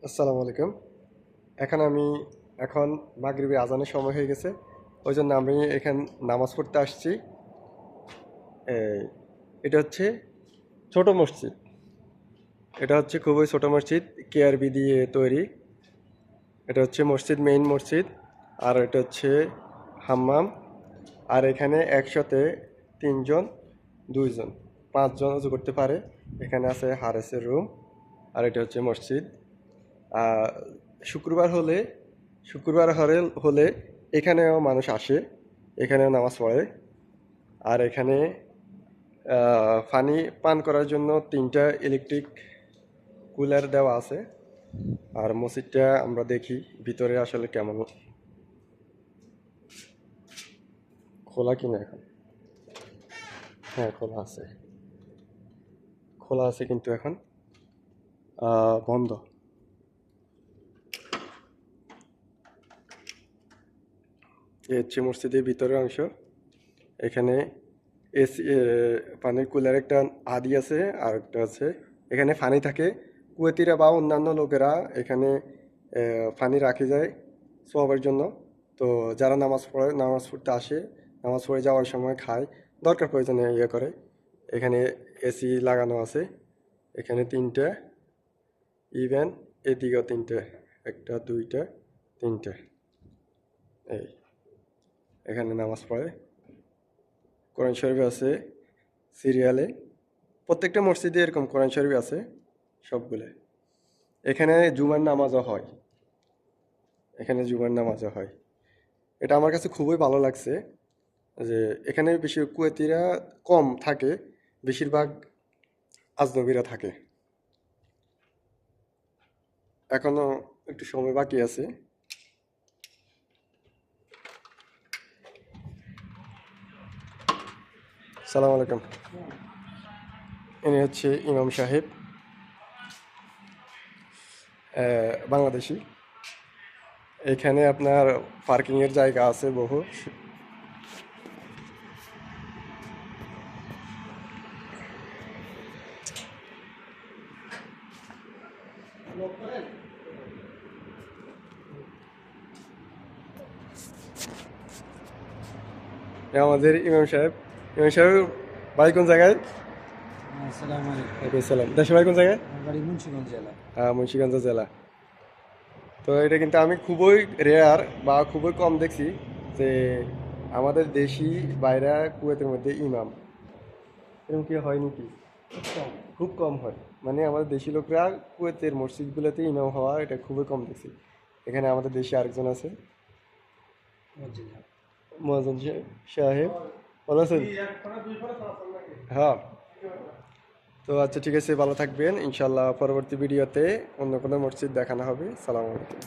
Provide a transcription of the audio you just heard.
আসসালামু আলাইকুম। আমি এখন মাগরিবের আজানের সময় হয়ে গেছে, ওই জন্য আমি এখানে নামাজ পড়তে আসছি। এই, এটা হচ্ছে ছোট মসজিদ। এটা হচ্ছে খুবই ছোট মসজিদ, কেআরবি দিয়ে তৈরি। এটা হচ্ছে মসজিদ, মেইন মসজিদ। আর এটা হচ্ছে হাম্মাম। আর এখানে একসাথে 3 জন, 2 জন, 5 জন উজু করতে পারে। এখানে আছে হারেসের রুম। আর এটা হচ্ছে মসজিদ। আহ, শুক্রবার হলে শুক্রবার হলে এখানেও মানুষ আসে, এখানেও নামাজ পড়ে। আর এখানে পানি পান করার জন্য 3টা ইলেকট্রিক কুলার দেওয়া আছে। আর মসজিদটা আমরা দেখি ভিতরে আসলে কেমন, খোলা কিনা এখন। হ্যাঁ, খোলা আছে কিন্তু এখন বন্ধ। এই হচ্ছে মসজিদের ভিতরের অংশ। এখানে এসি, পানির কুলার একটা আদি আছে, আর একটা আছে। এখানে পানি থাকে, কুয়েতিরা বা অন্যান্য লোকেরা এখানে পানি রাখে যায় সবার জন্য। তো যারা নামাজ পড়তে আসে, নামাজ পড়ে যাওয়ার সময় খায়, দরকার প্রয়োজনে ইয়ে করে। এখানে এসি লাগানো আছে, এখানে 3টে, ইভেন এদিকেও 3টে, 1টা 2টা 3টে। এই এখানে নামাজ পড়ে, কোরআন শরীফ আছে সিরিয়ালে। প্রত্যেকটা মসজিদে এরকম কোরআন শরীফ আছে সবগুলো। এখানে জুমার নামাজও হয়, এটা আমার কাছে খুবই ভালো লাগছে যে এখানে বেশি কুয়েতিরা কম থাকে, বেশিরভাগ আজনবীরা থাকে। এখনো একটু সময় বাকি আছে। সালাম আলাইকুম। ইনি হচ্ছে ইমাম সাহেব, বাংলাদেশি। এখানে আপনার পার্কিংয়ের জায়গা আছে বহু। আমাদের ইমাম সাহেব বাড়ি কোন জায়গায়? আসসালামু আলাইকুম। ওয়ালাইকুম সালাম। দেশের বাড়ি কোন জায়গায়? আমার বাড়ি মুন্সিগঞ্জ জেলা। মুন্সিগঞ্জ জেলা। তো এটা কিন্তু আমি খুবই রেয়ার বা খুবই কম দেখছি যে আমাদের দেশি বাইরা কুয়েতের মধ্যে ইমাম, এরকম কি হয় নাকি? খুব কম। খুব কম হয়। মানে আমাদের দেশি লোকরা কুয়েতের মসজিদগুলোতে ইমাম হওয়া এটা খুবই কম দেখছি। এখানে আমাদের দেশে আরেকজন আছে, মসজিদ। মহাজন সাহেব। ভালো আছেন? হ্যাঁ। তো আচ্ছা, ঠিক আছে, ভালো থাকবেন। ইনশাল্লাহ পরবর্তী ভিডিওতে অন্য কোনো মসজিদ দেখানো হবে। সালাম আলাইকুম।